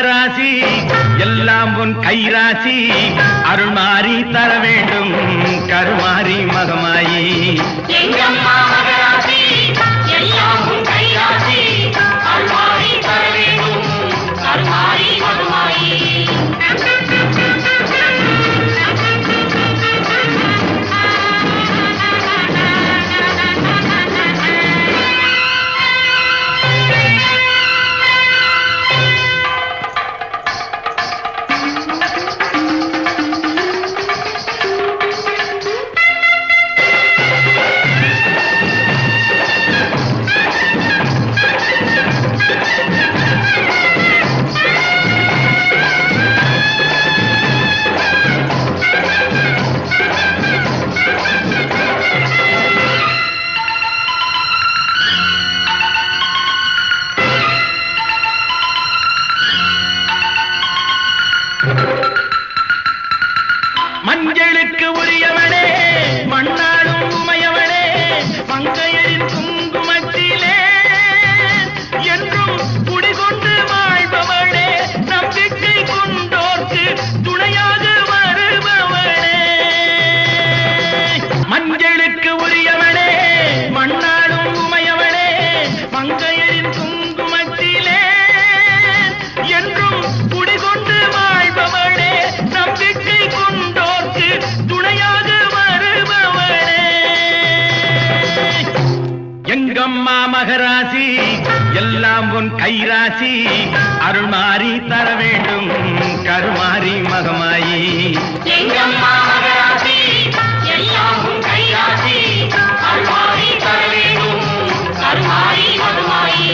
மகராசி எல்லாம் உன் கைராசி அருள் மாறி தர வேண்டும் கருமாறி மகமாயி எங்கம்மா மகராசி எல்லாம் உன் கைராசி அருள் மாறி தர வேண்டும் கருமாறி மகமாயி மஞ்சளுக்கு உரியவனே மண்ணாடும் உமையவனே மங்கையரின் குங்குமத்திலே என்றும் குடிகொண்டு வாழ்பவனே நம்பிக்கை கொண்டோர்க்கு துணையாக வருபவனே மஞ்சளுக்கு உரியவனே மண்ணாடும் உமையவனே மங்கையரின் குங்குமத்திலே என்றும் குடிகொண்டு வாழ்பவனே நம்பிக்கை கொண்டோர்க்கு துணையாக வருபவனே எங்கம்மா மகராசி எல்லாம் உன் கைராசி அருள் மாறி தர வேண்டும் கருமாறி மகமாயி எங்கம்மா மகராசி எல்லாம் உன் கைராசி அருள் மாறி தர வேண்டும் கருமாறி மகமாயி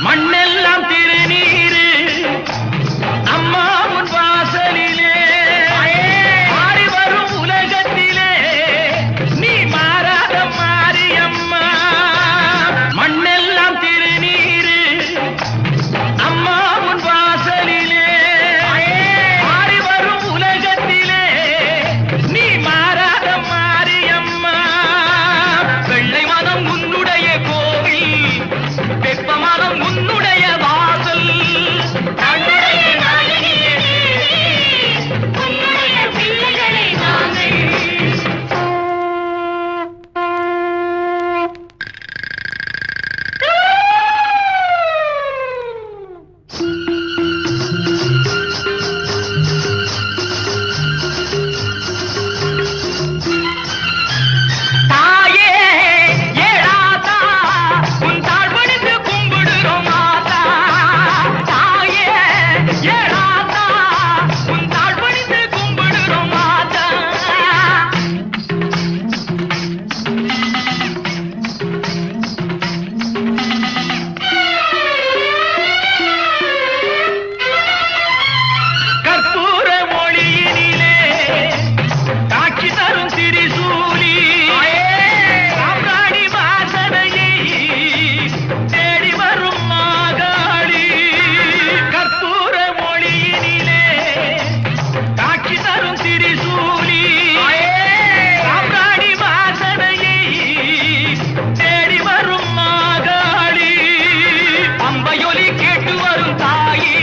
மண்ணெல்லாம் திருநீரு அம்மா உன் வாசலிலே மாறி வரும் உலகத்திலே நீ மாறாத மாரியம்மா மண்ணெல்லாம் திருநீரு அம்மா உன் வாசலிலே மாறி வரும் உலகத்திலே நீ மாறாத மாரியம்மா வெள்ளை மதம் உன்னுடைய கோவில் வெப்ப மதம் உன்னுடைய வாசல் தன்னுடைய நாயகியே உன்னுடைய பிள்ளைகளை நாங்கள் தாயே ஏழாதா உன் தாழ் பணிந்து கும்பிடுறோம் மாதா தாயே ஏழாதா உன் தாழ் பணிந்து கும்பிடுறோம் மாதா கற்பூர மொழியினிலே காட்சி தரும் திரிசூலி சாம்ராணி வாசனையை தேடி வரும் மாகாளி கற்பூர மொழியினிலே காட்சி தரும் திரிசூலி சாம்ராணி வாசனையை தேடி வரும் மாகாளி பம்பையொலி கேட்டு வரும் தாயே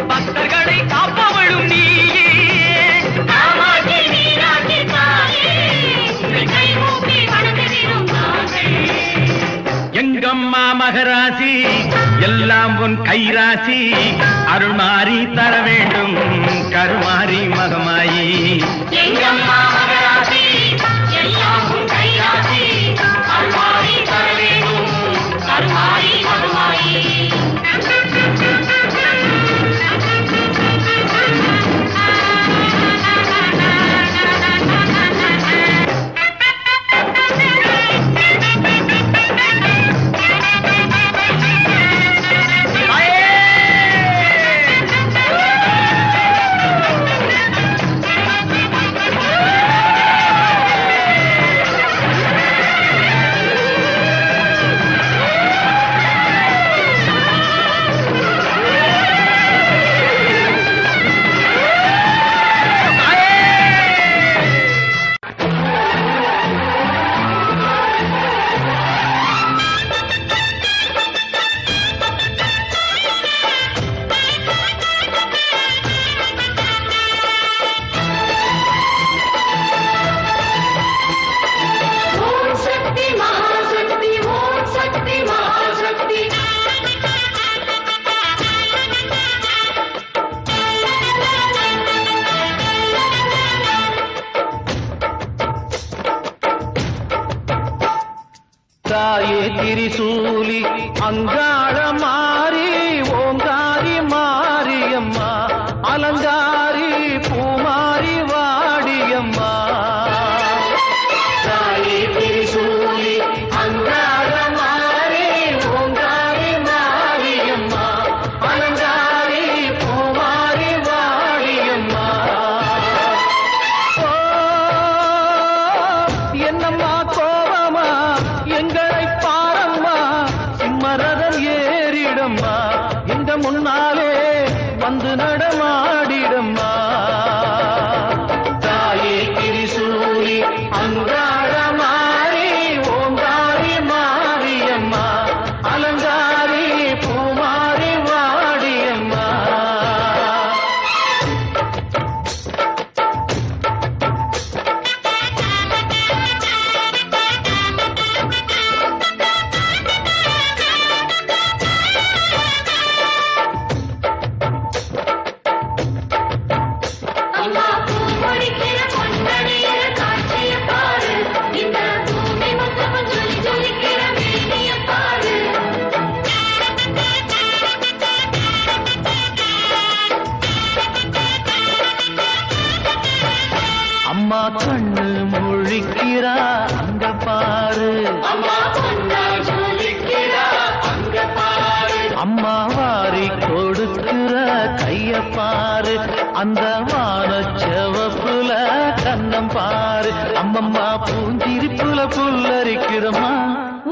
பக்தர்களை காப்பவளும் நீயே காமாட்சி மீனாட்சி தாயே கை மூப்பி வணங்குகிறோம் நாங்கள் எங்கம்மா மகராசி எல்லாம் உன் கைராசி அருள் மாறி தர வேண்டும் கருமாறி மகமாயி எங்கம்மா மகராசி எல்லாம் உன் கைராசி அருள் மாறி தர வேண்டும் கருமாறி மகமாயி திரிசூலி அங்காள மாறி ஓங்காரி மாரியம்மா அலங்காரி பூமாரி வாடியம்மா தாயே திரிசூலி அங்காள மாறி ஓங்காரி மாரியம்மா அலங்காரி பூமாரி வாடியம்மா என்னம்மா கோபமா எங்களை பாரம்மா சிம்மரதம் ஏறிடம்மா இந்த முன்னாலே வந்து நடமாடிடம்மா தாயே திரிசூலி அங்காள மாறி ஓங்காரி மாரியம்மா அலங்காரி பூமாரி வாடியம்மா அம்மா பூமுடிக்கிற பொன்னணியில காட்சிய பாரு இந்த பூமி மொத்தமும் ஜொலி ஜொலிக்கிற மேனிய பாரு அம்மா கண்ணு முழிக்கிறா அங்க பாரு அம்மா பொன்னா ஜொலிக்கிறா அங்க பாரு அம்மா வாரி கொடுக்கிற கைய பாரு அந்த வானச்செவப்புல கண்ணம் பாரு அம்மம்மா பூஞ்சிரிப்புல புல்லரிக்கிறம்மா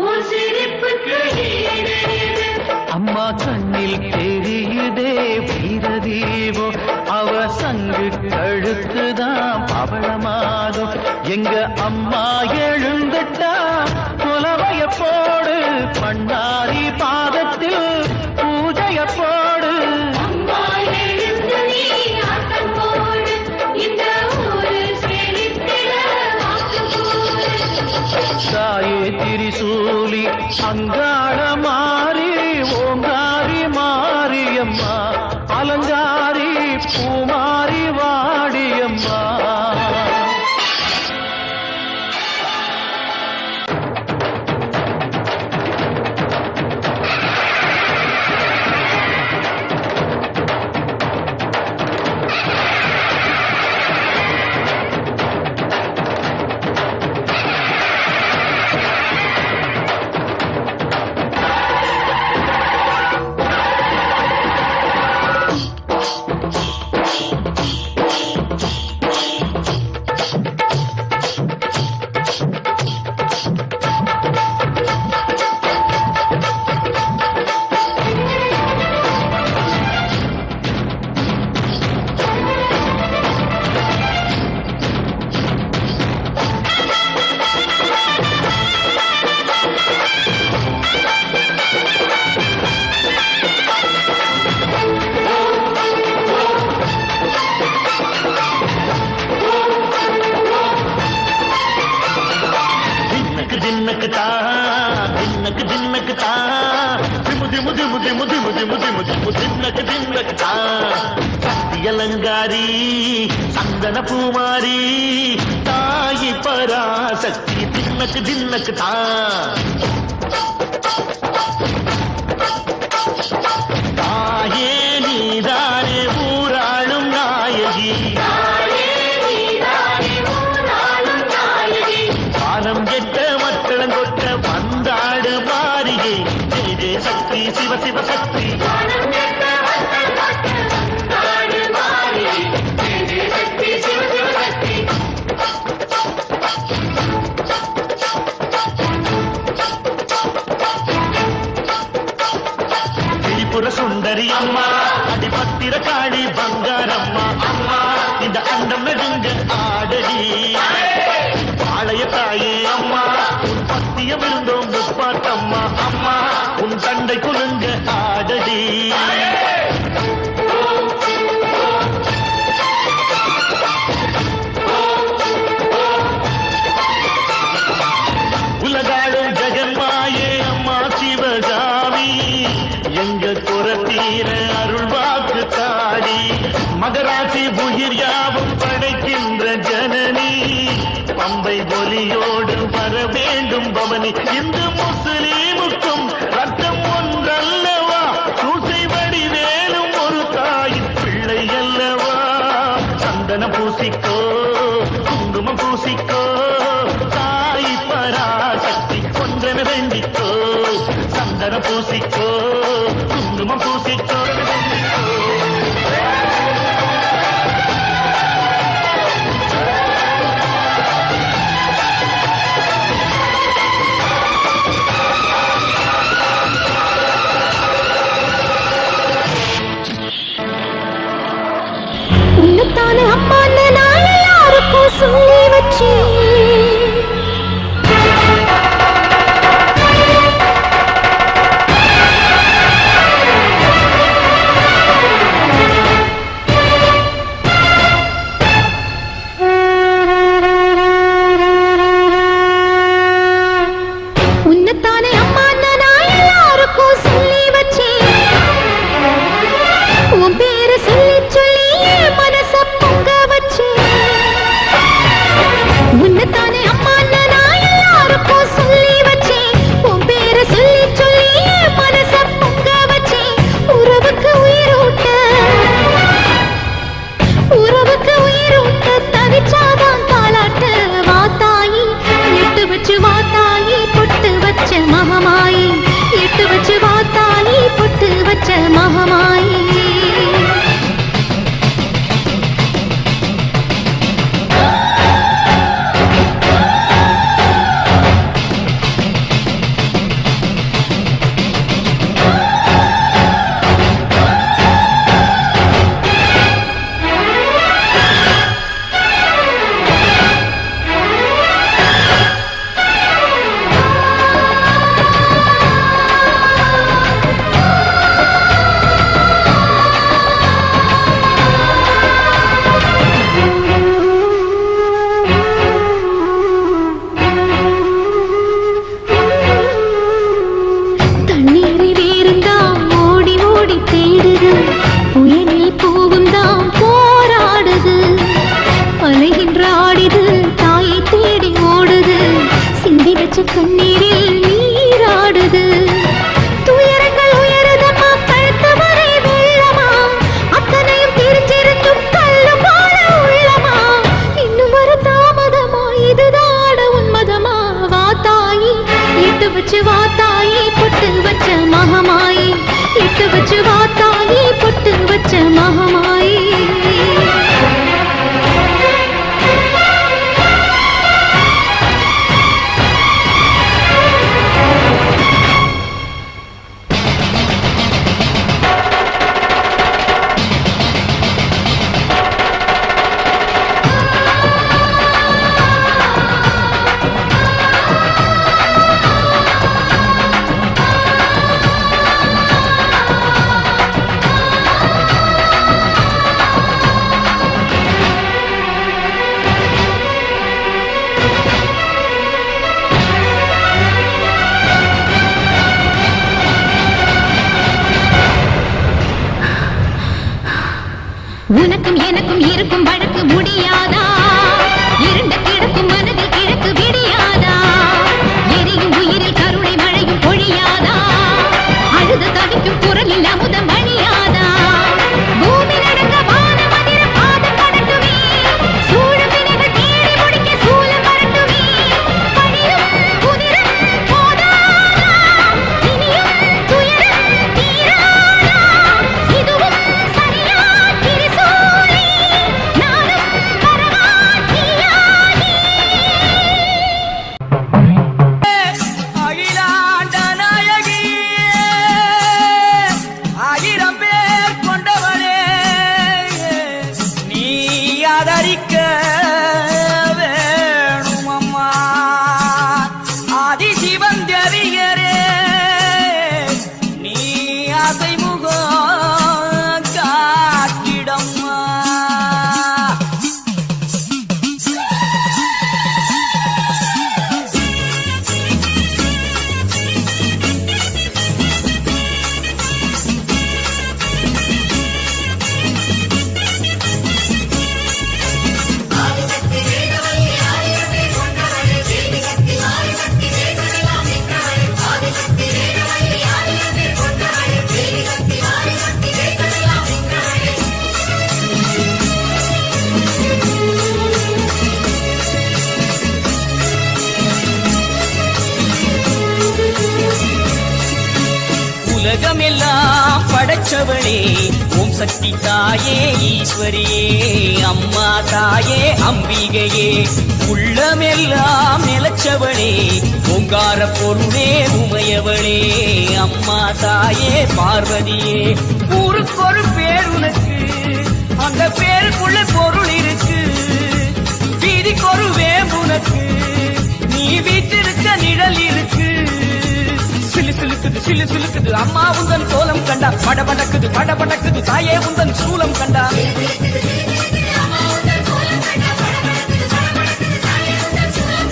உன் சிரிப்புக்கு ஈடேது அம்மா கண்ணில் தெரியுதே வீரதீபம் அவ சங்கு கழுத்துதான் பவளமாகும் எங்க அம்மா எழுந்துட்டா புலவைய போடு பண்ணாரி பாதத்தில் பூஜைய போடு அம்மா எழுந்து நீ ஆட்டம் போடு இந்த ஊரு செழித்திட வாக்கு போடு தாயே திரிசூலி அங்காள மாறி ஓங்காரி மாரியம்மா அலங்காரி பூமாரி வாடியம்மா தின்னக்கு தா தின்னக்கு தின்னக்கு தா திமு திமு திமு திமு திமு திமு திமு திமு தின்னக்கு தின்னக்கு தா சக்தி அலங்காரி சந்தன பூமாரி தாயி பராசக்தி தின்னக்கு தின்னக்கு தா தாயே நீதானே ஊராளும் நாயகி பாலம் கெட்ட மக்களங்கொட்ட வந்தாடு மாறியே ஜெய ஜெய சக்தி சிவ சிவ சக்தி திரிபுர சுந்தரி அம்மா அடிபத்திர காளி பங்காரம்மா அம்மா இந்த அண்டம் நெடுங்க ஆடடி பாளைய தாயே அம்மா உன் பத்தியம் இருந்தோம் முப்பாட்டம்மா அம்மா உன் தண்டை குலுங்க ஆடடி உலகாடும் ஜெகன்மாயே அம்மா சிவகாமி எங்க குறத்தீர அருள் வாக்கு தாடி மகராசி உயிர் யாவும் படைக்கின்ற ஜனனி பம்பை ஒலியோடு வர வேண்டும் பவனி இந்து முஸ்லீம் சந்தனம் பூசிக்கோ குங்குமம் பூசிக்கோ தாய் பராசக்தி ஒன்றென வேண்டிக்கோ சந்தனம் பூசிக்கோ குங்குமம் பூசிக்கோ உன்னைத்தானே அம்மான்னு நான் யாருக்கும் சொல்லி வச்சேன். உன்னைத்தானே அம்மான்னு நான் எல்லாருக்கும் சொல்லி வச்சேன். உன் பேரை சொல்லி சொல்லி என் மனச பொங்க வச்சேன். உன்னைத்தானே அம்மான்னு நான் எல்லாருக்கும் சொல்லி வச்சேன். உன் பேரை சொல்லி சொல்லி என் மனச பொங்க வச்சேன். உறவுக்கு உயிரூட்ட தவிச்சாதான் தாலாட்டு வாத்தாயி எட்டு வச்சு வாத்தாயி பொட்டு வச்ச மகமாயி எட்டு வச்சு வாத்தாயி பொட்டு வச்ச மகமாயி தண்ணீரை வேறுந்தான் ஓடி ஓடி தேடுது புயலில் பூவும் தான் போராடுது அலைகின்ற ஆடிது தாயை தேடி ஓடுது சிந்தி வச்ச கண்ணீரில் நீராடுது துயரங்கள் உயருதம்மா கழுத்து வரை வெள்ளமா அத்தனையும் தெரிஞ்சிருந்தும் கல்லும் போல உள்ளமா இன்னும் ஒரு தாமதமா இதுதாட உன்மதமா வாத்தாயி எட்டு வச்சு வாத்தாயி பொட்டு வச்ச மகமாயி எட்டு வச்சு வாத்தாயி பொட்டு வச்ச மகமாயி உனக்கும் எனக்கும் இருக்கும் வழக்கு முடியாதா இருண்ட கிடக்கும் மனதில் கிழக்கு விடியாதா எரியும் உயிரில் கருணை மழையும் பொழியாதா அழுது தவிக்கும் குரலில் அமுதம் வழியாதா பூமி நடக்க வான மதிர பாதம் படட்டுமே சூழும் வினைகள் தேடி முடிக்க சூலம் வரட்டுமே பணியும் குதிரம் போதாதா இனியும் துயரம் தீராதா இதுவும் சரியா திரிசூலி நானும் வரமாட்டியாகி அகிலாண்ட நாயகியே ஆயிரம் பேர் கொண்டவனே நீ ஆதரிக்க வேணும் அம்மா ஆதி சிவந்தரியரே நீ ஆசை முகம் காட்டிடம்மா ஆதி படைச்சவளே ஓம் சக்தி தாயே ஈஸ்வரியே அம்மா தாயே அம்பிகையே உள்ளமெல்லாம் நிலச்சவளே ஓங்கார பொருளே உமையவளே அம்மா தாயே பார்வதியே ஊருக்கொரு பேர் உனக்கு அந்த பேருக்குள்ள பொருள் இருக்கு வீதிக்கொரு வேம்புனக்கு நீ வீட்டிருக்க நிழல் இருக்கு சிலு சிலுக்குது சிலு சிலுக்குது அம்மா உந்தன் கோலம் கண்டா படபடக்குது படபடக்குது தாயே உந்தன் சூலம் கண்டா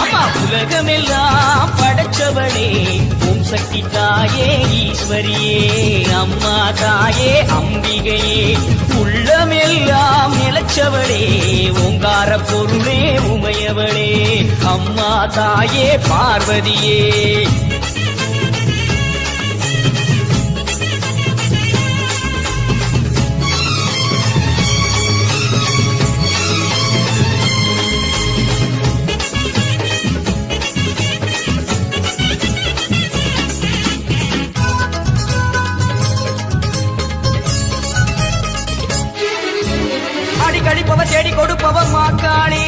அம்மா உலகமெல்லாம் படைச்சவளே ஓம் சக்தி தாயே ஈஸ்வரியே அம்மா தாயே அம்பிகையே உள்ளமெல்லாம் நிலச்சவளே ஓங்கார பொருளே உமையவளே அம்மா தாயே பார்வதியே கடிப்பவ தேடி கொடுப்பவ மாக்காளி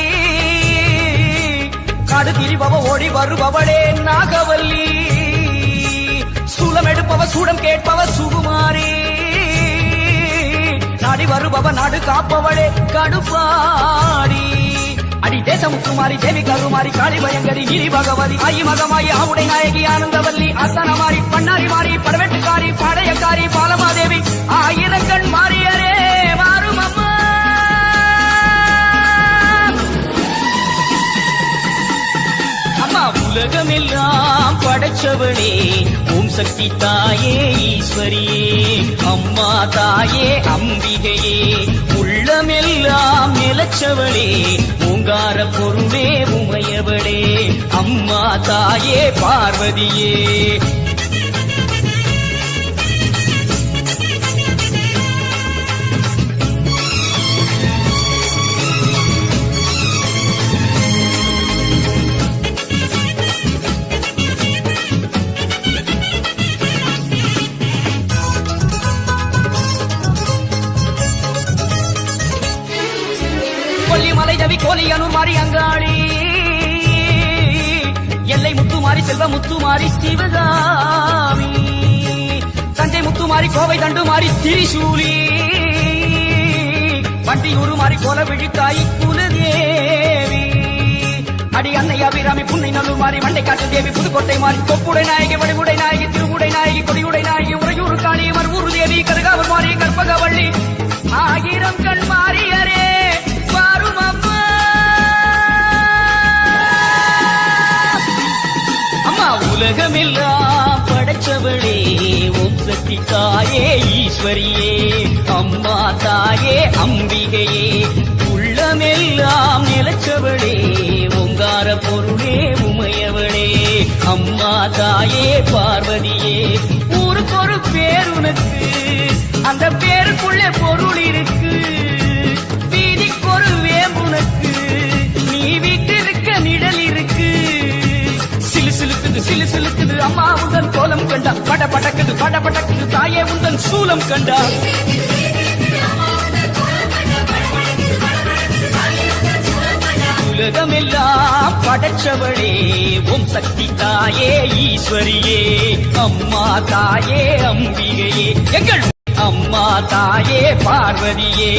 காடு திரிபவ ஓடி வருபவளே நாகவல்லி சூலம் எடுப்பவ சூடம் கேட்பவ சுகுமாரி நாடி வருபவ நாடு காப்பவளே கடுப்பாடி அடி தேசமுத்துமாரி தேவி கருமாரி காளி பயங்கரி கிரி பகவதி ஆயி மகமாயி ஆவுடை நாயகி ஆனந்தவல்லி அசனமாரி பண்ணாரி மாறி படவெட்டுக்காரி படையக்காரி பாலமாதேவி ஆயிரங்கண் மாறியரே மாறும் அம்மா உலகமெல்லாம் படைச்சவளே ஓம் சக்தி தாயே ஈஸ்வரியே அம்மா தாயே அம்பிகையே உள்ளமெல்லாம் நிலச்சவளே ஓங்கார பொருளே உமையவளே அம்மா தாயே பார்வதியே மலைதவி கோலியனு மாறி அங்காளி எல்லை முத்துமாரி செல்வ முத்துமாரி சிவகாமி தஞ்சை முத்துமாரி கோவை தண்டுமாரி திரிசூலி வண்டியூரு மாறி கோல விழித்தாய் குலதேவி அடி அன்னை அபிராமி புன்னை நல்லூர் மாறி மண்டை காட்டு தேவி புதுக்கோட்டை மாறி கொப்புடை நாயகி வடிவுடை நாயகி திருவுடை நாயகி கொடியுடை நாயகி உறையூர் காளி மறுவூர் தேவி கருகாவூர் மாறி கற்பகவள்ளி ஆயிரம் கண் மாறியரே உலகமெல்லாம் படைச்சவளே ஓம் சக்தி தாயே ஈஸ்வரியே அம்மா தாயே அம்பிகையே உள்ளமெல்லாம் நிலச்சவளே ஓங்கார பொருளே உமையவளே அம்மா தாயே பார்வதியே ஊருக்கொரு பேர் உனக்கு அந்த பேருக்குள்ளே பொருள் இருக்கு வீதிக்கொரு வேம்புனக்கு நீ வீட்டிருக்க நிழல் இருக்கு சிலு சிலுக்குது அம்மா உந்தன் கோலம் கண்டா படபடக்குது படபடக்குது தாயே உந்தன் சூலம் கண்டா உலகமெல்லாம் படைச்சவளே ஓம் சக்தி தாயே ஈஸ்வரியே அம்மா தாயே அம்பிகையே எங்கள் அம்மா தாயே பார்வதியே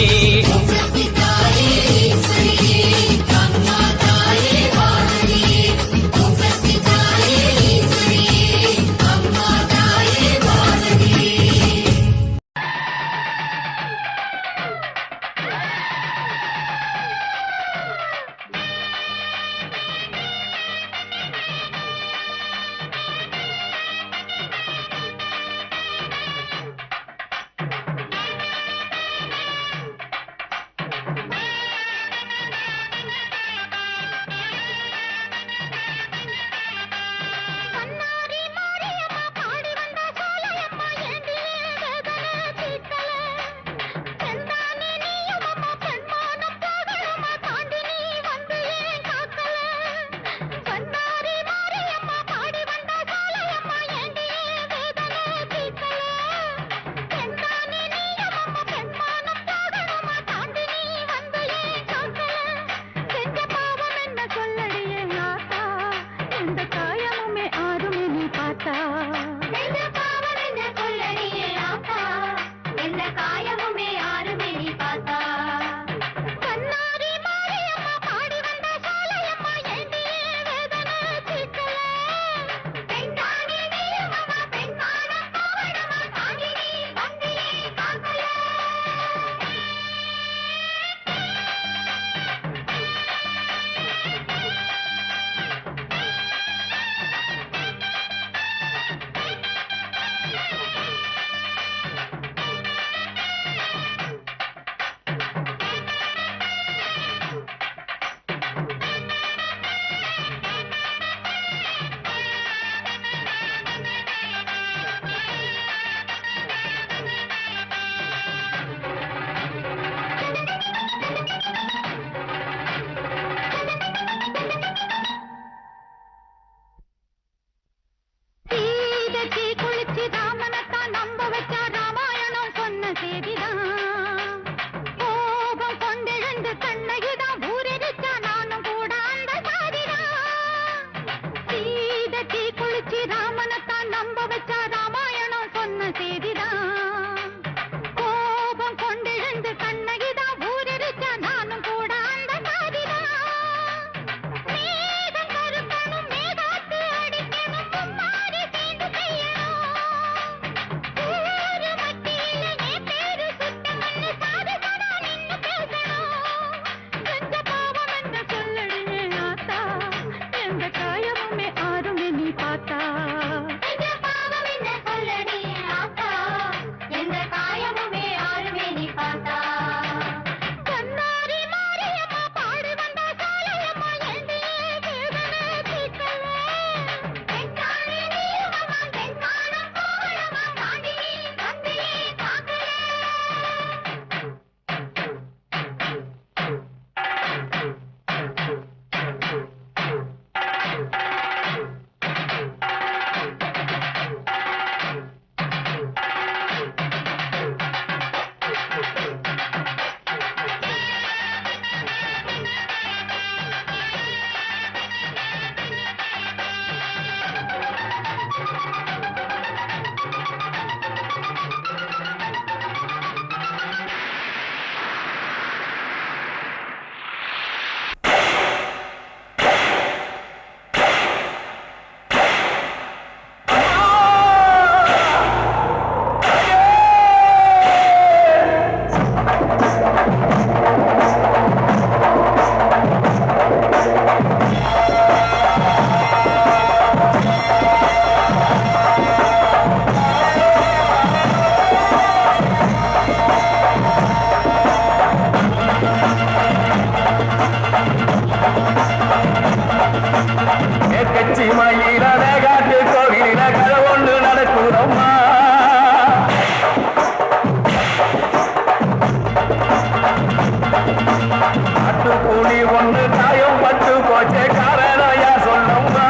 கொடி ஒண்ணு காயம் பட்டு போச்சே காரணம் யார் சொல்லம்மா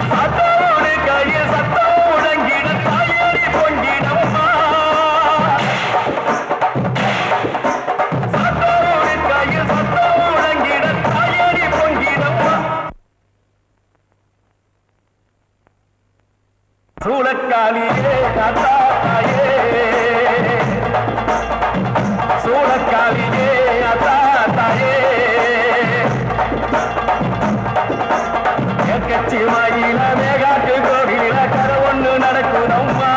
சத்தோடு கையில் சத்தம் முழங்கிட தாயடி பொங்கிடம்மா சத்தோடு கையில் சத்தம் முழங்கிட தாயடி பொங்கிடம்மா சூளக்காலியே அத்தாத்தாயே சூளக்காலியே அத்தாத்தாயே எக்கச்சி மயில மேகாட்டு கோவில கரை ஒண்ணு நடக்குதம்மா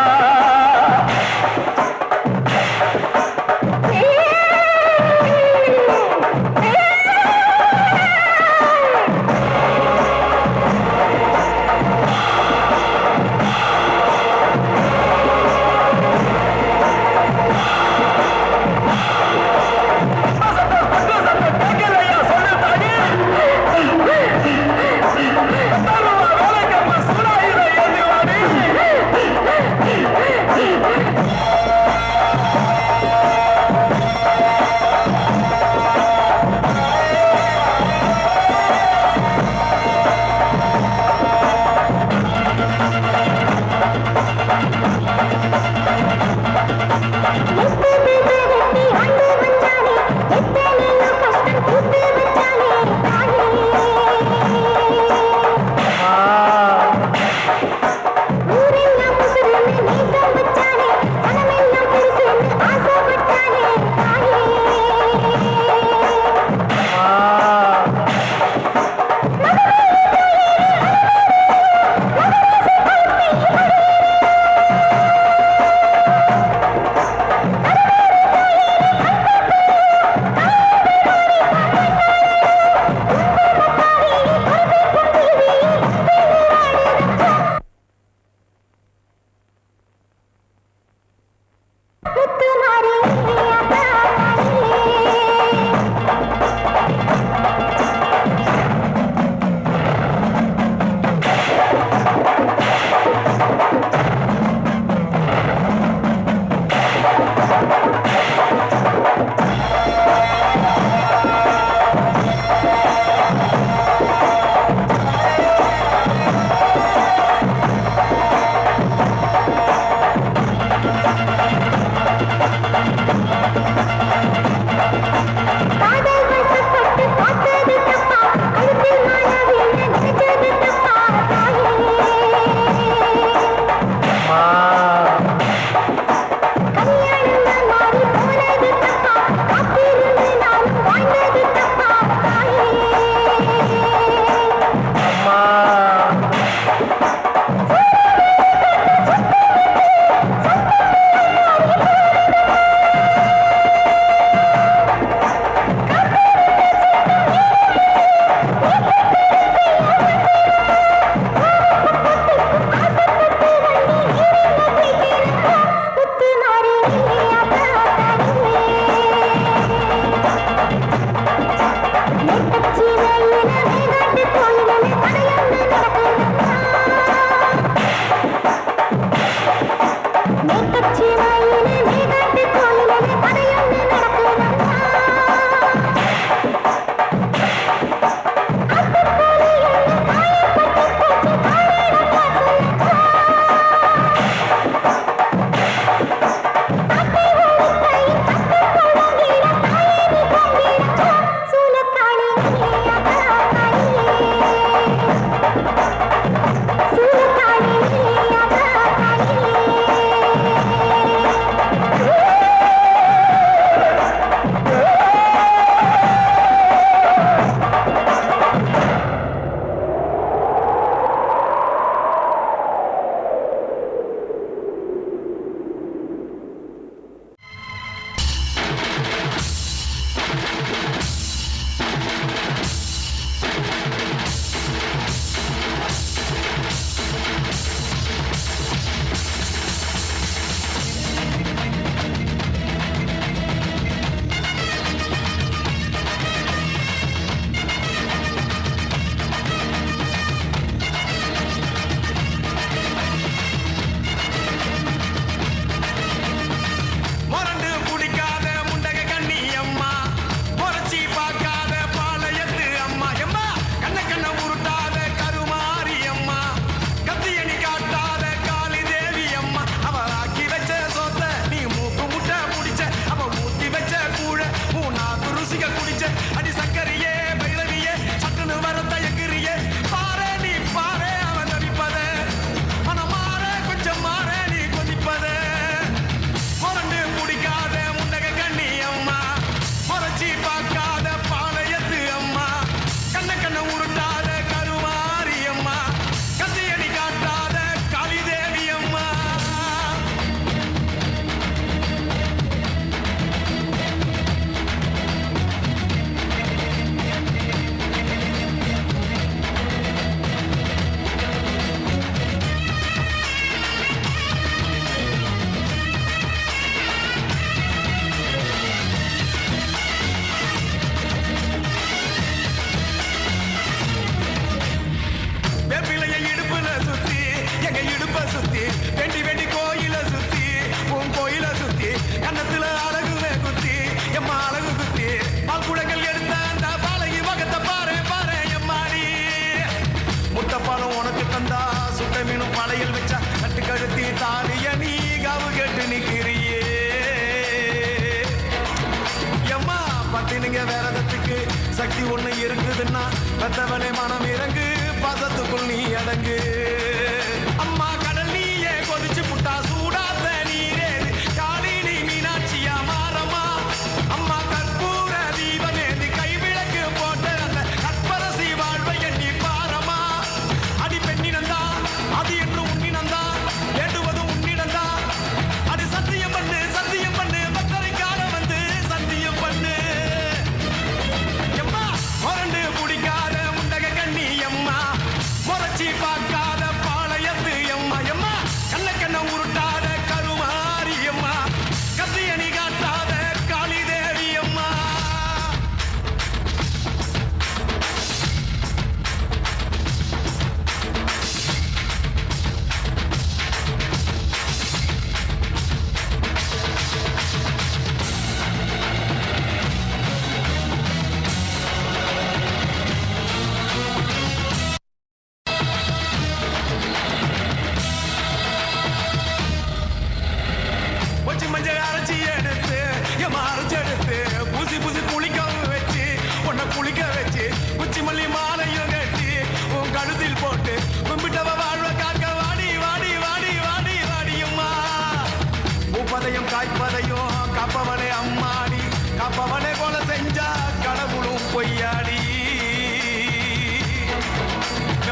இருப்பீங்க வேறதத்துக்கு சக்தி ஒண்ணு இருக்குதுன்னா பெத்தவனே மனம் இறங்கு பாசத்துக்குள் நீ அடங்கு அம்மா கடல் நீயே கொதிச்சு புட்டா சூடாத நீரே காளி நீ மீனாட்சியா மாறமா அம்மா கற்பூர தீபமேந்தி கைவிளக்கு போட்ட அந்த கற்பரசி வாழ்வை எண்ணி பாரமா அடி பெண்ணினந்தா அது என்னும் உன்னினந்தா ஏடுவதும் உன்னிடந்தா அடி சத்தியம் பண்ணு பத்தரைக்கார வந்து சத்தியம் பண்ணு எம்மா முரண்டு குடிக்காத முண்டக கண்ணி எம்மா முறைச்சி பார்க்காத பாளையத்து எம்மா எம்மா கண்ண உருட்டாத கருமாரி எம்மா கத்தியணி காட்டாத காளி தேவி அம்மா கொஞ்சம் மஞ்சள் அரைச்சி எடுத்து எம்மா அரைச்சி எடுத்து பூசி குளிக்க வச்சு உன்னை குளிக்க வச்சு குச்சி மல்லி மாலையும் கட்டி உன் கழுத்தில் போட்டு கும்பிட்டவ வாழ்வ காக்க வாடி வாடி வாடி வாடி வாடியம்மா பூப்பதையும் காய்ப்பதையும் காப்பவனே அம்மாடி காப்பவனே போல செஞ்சா கடவுளும் பொய்யாடி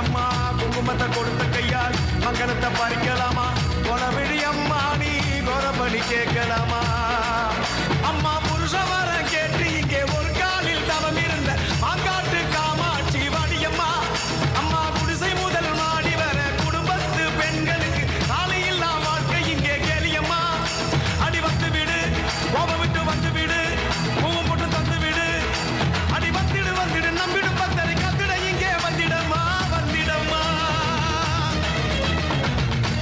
அம்மா குங்குமத்தை கொடுத்த கையால் மங்கனத்தை பறிக்கலாமா கொலவிழி அம்மா நீ கோரபடி கேட்கலாமா அம்மா புருஷ வர கேட்டு இங்கே ஒரு காலில் தவம் இருந்த மாங்காட்டு காமாட்சி வாடியம்மா அம்மா குடிசை முதல் மாடி வர குடும்பத்து பெண்களுக்கு காலையில்லா வாழ்க்கை இங்கே கேளியம்மா அடி வந்து விடு கோபம் விட்டு வந்து விடு பூவும் போட்டு தந்து விடு அடி வந்துடு நம்பிடு பத்தரை கத்திட இங்கே வந்திடம்மா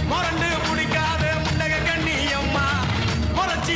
முரண்டு பிடிக்காத முண்டக கண்ணி அம்மா முறைச்சி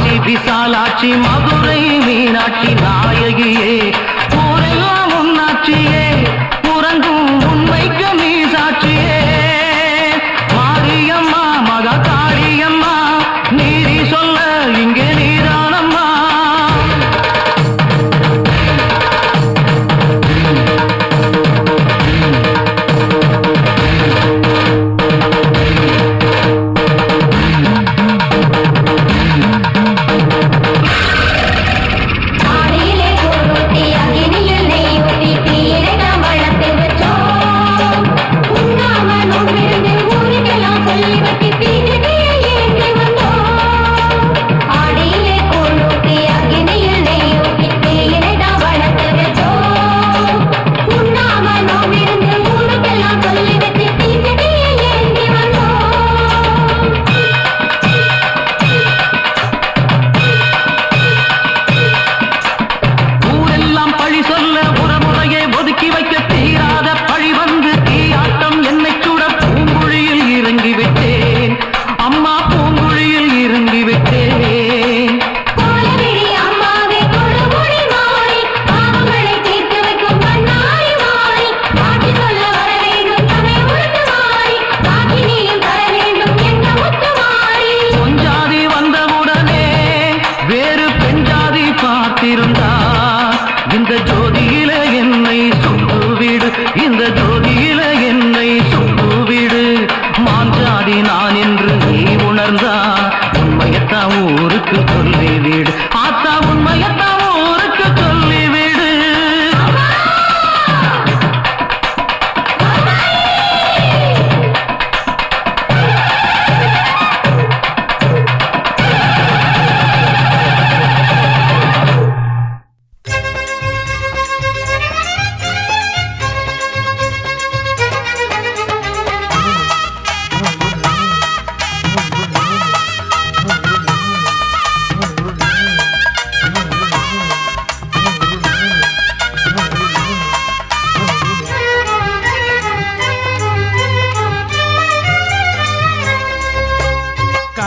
காசி விசாலாட்சி மதுரை மீனாட்சி நாயகியே ஊரெல்லாம் உன்னாட்சியே உறங்கும் உண்மைக்கு நீ சாட்சியே மாரியம்மா மகா காளியம்மா நீதி சொல்ல இங்கே நீதானம்மா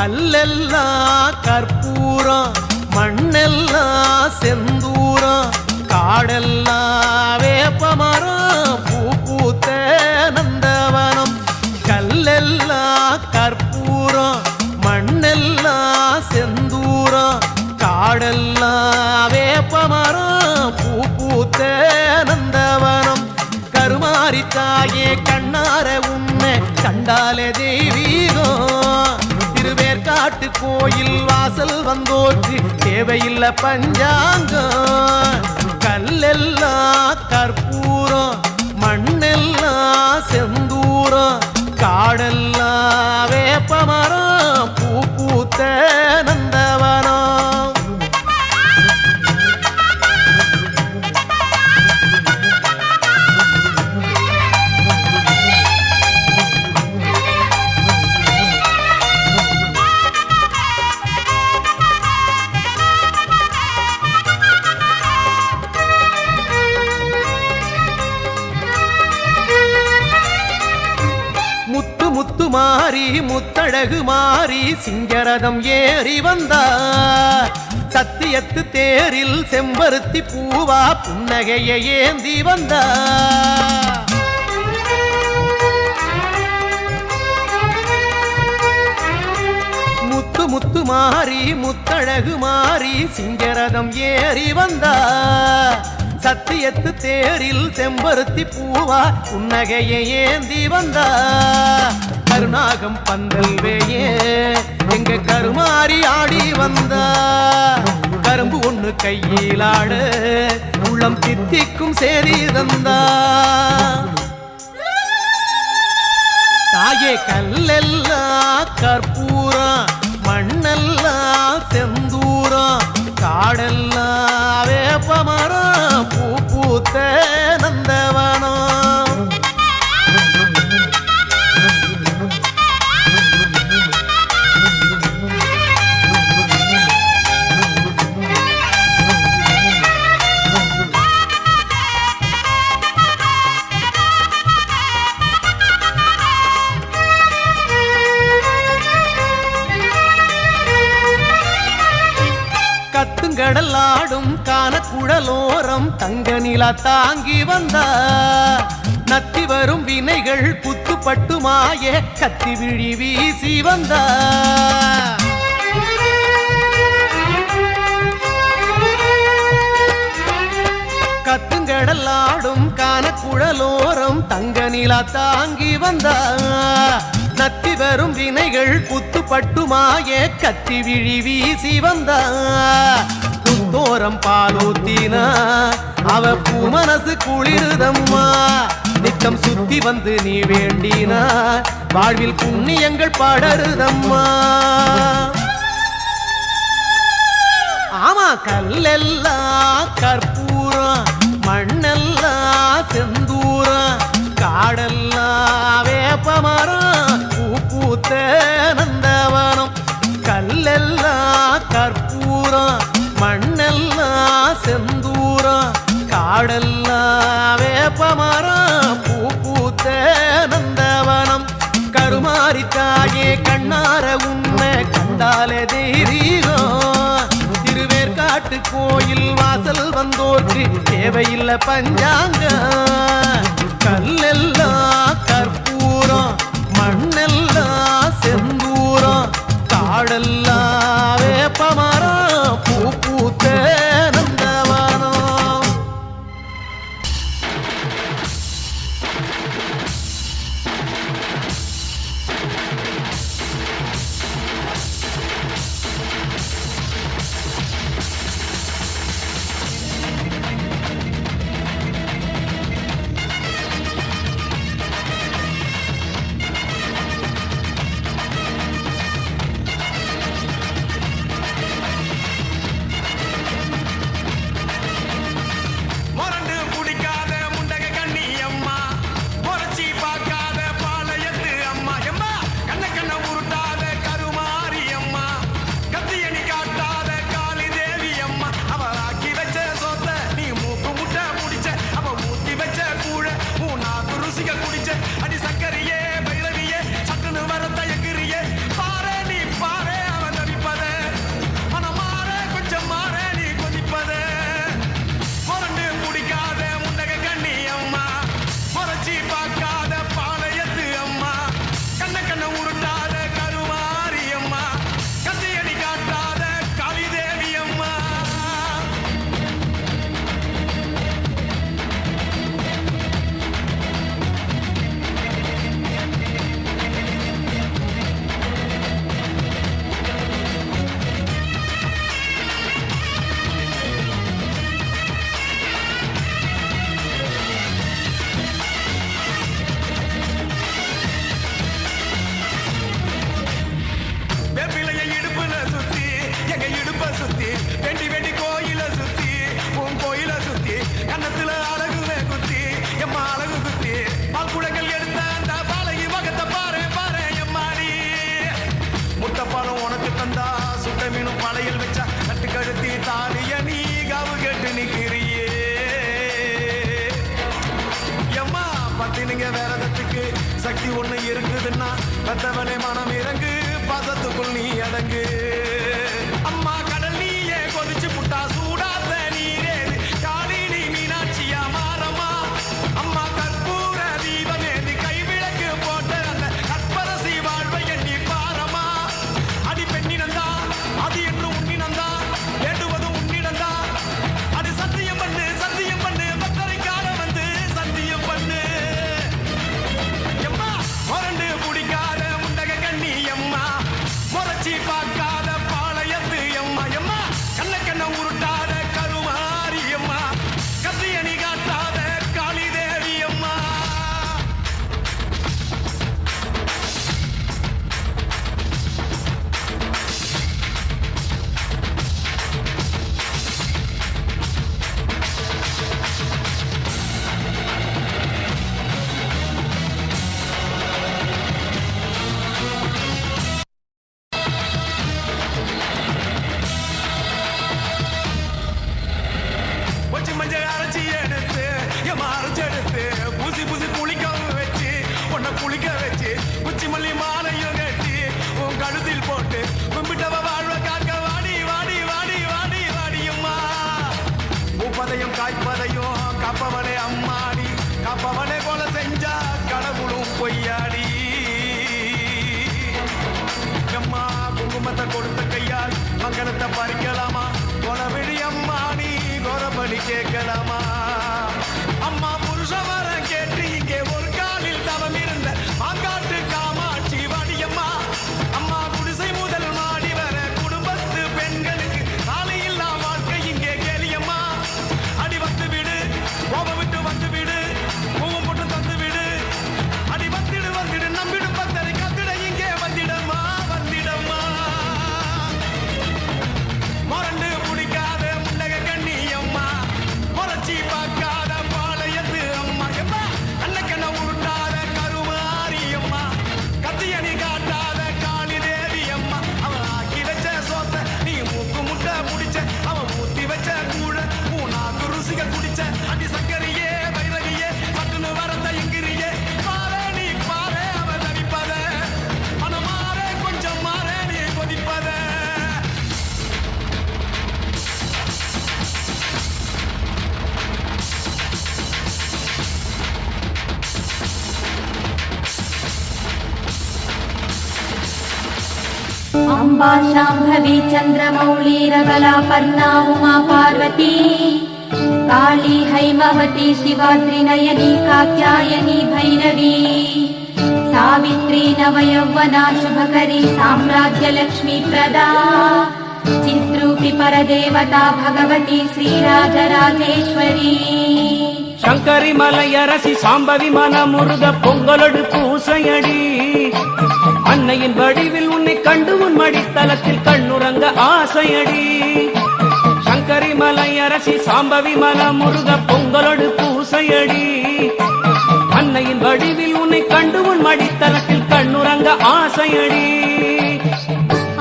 கல்லெல்லாம் கற்பூரம் மண்ணெல்லாம் செந்தூரம் காடெல்லாம் வேப்பமரம் பூ பூத்த நந்தவனம் கல்லெல்லாம் கற்பூரம் மண்ணெல்லாம் செந்தூரம் காடெல்லாம் வேப்பமரம் பூ பூத்த நந்தவனம் கருமாரி தாயே கண்ணார உன்னை கண்டாலே தெய்வீகம் திருவேற்காட்டு கோயில் வாசல் வந்தோற்று தேவையில்லை பஞ்சாங்கம் கல்லெல்லாம் கற்பூரம் மண்ணெல்லாம் செந்தூரம் காடெல்லாம் வேப்பமரம் பூ பூத்த நந்தவனம் முத்து மாறி முத்தழகு மாறி சிங்கரதம் ஏறி வந்தார் சத்தியத்து தேரில் செம்பருத்தி பூவா புன்னகையை ஏந்தி வந்தார் முத்து மாறி முத்தழகு மாறி சிங்கரதம் ஏறி வந்தார் சத்தியத்து தேரில் செம்பருத்தி பூவா புன்னகையை ஏந்தி வந்தா கருநாகம் பந்தல் வேயே எங்க கருமாறி ஆடி வந்தா கரும்பு ஒண்ணு கையிலாட உள்ளம் தித்திக்கும் சேரி தந்தா தாயே கல்லெல்லாம் கற்பூரம் மண்ணெல்லாம் செந்தூரம் காடெல்லாம் வேப்பமரம் பூ பூத்த நந்தவனம் கத்துங்கடல் ஆடும் கானக்குழலோரம் தங்க நிலா தாங்கி வந்தா நத்தி வரும் வினைகள் குத்துப்பட்டுமாய கத்தி விழி வீசி வந்தா கத்துங்கடல் ஆடும் கானக்குழலோரம் தங்க நிலா தாங்கி வந்தா நத்தி வரும் வினைகள் குத்துப்பட்டுமாய கத்தி விழி வீசி வந்தா புத்தோரம் பாலூத்தினா அவ பூ மனசு குளிருதம்மா நித்தம் சுத்தி வந்து நீ வேண்டினா வாழ்வில் புண்ணியங்கள் படருதம்மா ஆமா கல்லெல்லாம் கற்பூரம் மண்ணெல்லாம் செந்தூரம் காடெல்லாம் வேப்பமரம் பூ பூத்த நந்தவனம் கல்லெல்லாம் கற்பூரம் மண்ணெல்லாம் செந்தூரம் காடெல்லாம் வேப்பமரம் பூ பூத்த நந்தவனம் கருமாரி தாயே கண்ணார உண்மை கண்டாலே தெய்வீகம் திருவேற்காட்டு கோயில் வாசல் வந்தோர்க்கு தேவையில்லை பஞ்சாங்க கல்லெல்லாம் கற்பூரம் மண்ணெல்லாம் செந்தூரம் காடெல்லாம் வேப்பமரம் பூ பூத்த நந்தவனம் மொரண்டு குடிக்காத முண்டக கண்ணி அம்மா முறைச்சி பார்க்காத பாளையத்து அம்மா எம்மா கண்ண கண்ண உருட்டாத கருமாரி அம்மா கத்தியணி காட்டாத காளி தேவி அம்மா அவ ஆக்கி வச்ச சொத்த நீ மூக்கு முட்டை முடிச்ச அவ ஊத்தி வச்ச கூழ மூணாக்கு ருசிக குடிச்ச அடி சக்கரியே பைரவியே சட்டுன்னு வர தயக்கிறியே பாரு நீ பாரு அவ தவிப்பத மனமாற கொஞ்சம் மாற நீ கொதிப்பத மொரண்டு குடிக்காத முண்டக கண்ணி அம்மா முறைச்சி பார்க்காத பாளையத்து அம்மா கண்ண கண்ண உருட்டாத கருமாரி அம்மா கத்தியடி காட்டாத காளிதேவி அம்மா வேப்பிலைய இடுப்புல சுத்தி எங்க இடுப்ப சுத்தி வெண்டி வெண்டி கோயில சுத்தி உன் கோயில சுத்தி கன்னத்துல அழகுவே குத்தி எம்மா அழகு குத்தி பால் குடங்கள் எடுத்த அந்த பாலகி வகத்தை பாரு பாரு எம்மாடி முட்டைப்பாலம் உனக்கு தந்தா சுட்ட மீனும் பழையில் வச்சா கட்டு கழுத்தி தாலிய நீ காவு கேட்டு நிக்கிறியே எம்மா பத்தினிங்க வேறதத்துக்கு சக்தி ஒண்ணு இருக்குதுன்னா பெத்தவனே மனம் இறங்கு பாசத்துக்குள் நீ அடங்கு அம்மா கடல் நீயே கொதிச்சு புட்டா சூடாத நீரே காளி நீ மீனாட்சியா மாறம்மா அம்மா கற்பூர தீபமேந்தி கைவிளக்கு போட்ட அந்த கற்பரசி வாழ்வை எண்ணி பாரம்மா அடி பெண்ணினந்தா அது என்று உன்னினந்தா வேண்டுவது உன்னிடந்தா அது சத்தியம் பண்ணு பத்தரை கால வந்து சத்தியம் பண்ணு எம்மா மொரண்டு குடிக்காத முண்டக கண்ணி அம்மா முறைச்சி பார்க்காத பாளை காய்ப்பதையும் காப்பவளே அம்மாடி, காப்பவளே கொலை செஞ்சா கடவுளும் பொய்யாடி. அம்மா குங்குமத்தை கொடுத்த கையால் மங்களத்தை பறிக்கலாமா, கொலவிழி அம்மா நீ கோரபலி கேட்கலாமா. அம்மா புருஷ வர கேட்டு இங்கே ஒரு காலில் தவம் இருந்த மாங்காட்டு காமாட்சி வாடியம்மா. அம்மா குடிசை முதல் மாடி வர குடும்பத்து பெண்களுக்கு காலையில்லா வாழ்க்கை இங்கே கேலியம்மா. அடி வந்து விடு, கோபம் விட்டு வந்து விடு, பூவும் போட்டு தந்து விடு. அடி வந்திடு வந்திடு நம்பிடும் பத்தரை கத்திட இங்கே வந்திடம்மா வந்திடம்மா. மொரண்டு பிடிக்காத முண்டக கண்ணி அம்மா, முறைச்சி பார்க்காத பாளையத்து அம்மா. எம்மா அன்னக்கண்ண உருட்டாத கருமாரி அம்மா, கத்தியணி காட்டாத காளி தேவி அம்மா. அவன் ஆக்கி வச்ச சோத்த நீ மூக்கு முட்டை முடிச்ச, அவன் ஊத்தி வச்ச கூழ பூனாக்கு ருசிக குடிச்ச. அடி சங்கரியே வைரகியே சட்டுன்னு வரந்த எங்கிரியே, பாரு நீ பாரு அவன் தவிப்பத, மனம் மாற கொஞ்சம் மாற நீ கொதிப்பத. अम्बा शाम्भवी चन्द्रमौली रगला पर्णा उमा पार्वती, काली हैमवती शिवाद्रिनयनी कात्यायनी भैरवी, सावित्री नवयौवना शुभकरी साम्राज्यलक्ष्मी प्रदा, चिद्रूपि परदेवता भगवती श्रीराजराजेश्वरी. சங்கரி மலையரசி சாம்பவி மனமுருக பொங்கலொடு பூசையடி, அன்னையின் வடிவில் உன்னை கண்டு உன் மடித்தலத்தில் கண்ணுறங்க ஆசையடி. சங்கரி மலையரசி சாம்பவி மனமுருக பொங்கலொடு பூசையடி, அன்னையின் வடிவில் உன்னை கண்டு உன் மடித்தலத்தில் கண்ணுறங்க ஆசையடி.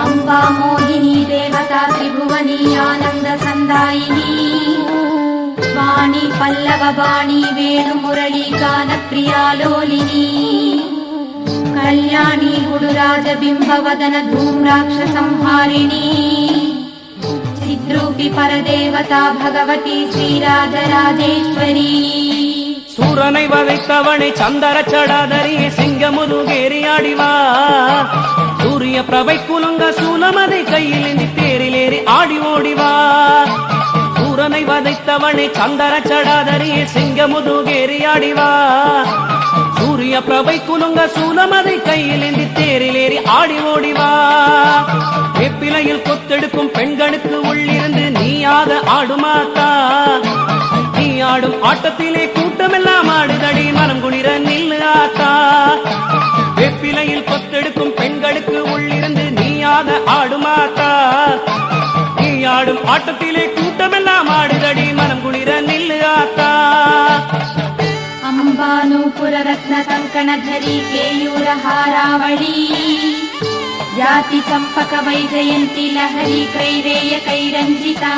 अम्बा मोहिनी देवता त्रिभुवनी आनन्द सन्दायिनी, वाणी पल्लववाणी वेणुमुरली गानप्रियालोलिनी, कल्याणी गुडुराजबिम्बवदन धूम्राक्षसंहारिणी, चिद्रूपि परदेवता भगवती श्रीराजराजेश्वरी. சூரனை வதைத்தவனை சந்தர சடாதரியே சிங்கமுதுகேறி ஆடிவா, சூரிய பிரபை குலுங்க சூலமதை கையில் ஏந்தி தேரிலேறி ஆடி ஓடிவா. சூரனை வதைத்தவனை சந்தர சடாதரியே சிங்கமுதுகேறி ஆடிவா, சூரிய பிரபை குலுங்க சூலமதை கையில் ஏந்தி தேரிலேறி ஆடி ஓடிவா. வேப்பிலையில் கொத்தெடுக்கும் பெண்களுக்கு உள்ளிருந்து நீயாக ஆடுமாத்தா, நீ ஆடும் ஆட்டத்திலே கூட்டமெல்லாம் ஆடுதடி மனம் குளிர நில்லு ஆத்தா. வேப்பிலையில் கொத்தெடுக்கும் பெண்களுக்கு உள்ளிருந்து நீயாக ஆடுமாத்தா, நீ ஆடும் ஆட்டத்திலே கூட்டமெல்லாம் ஆடுதடி மனம் குளிர நில்லு ஆத்தா. अंबानूपुर रत्न कंकण धरी केयूर हारावळी, जाति चंपक वैजयंती लहरी कैरेय कैरंजिता,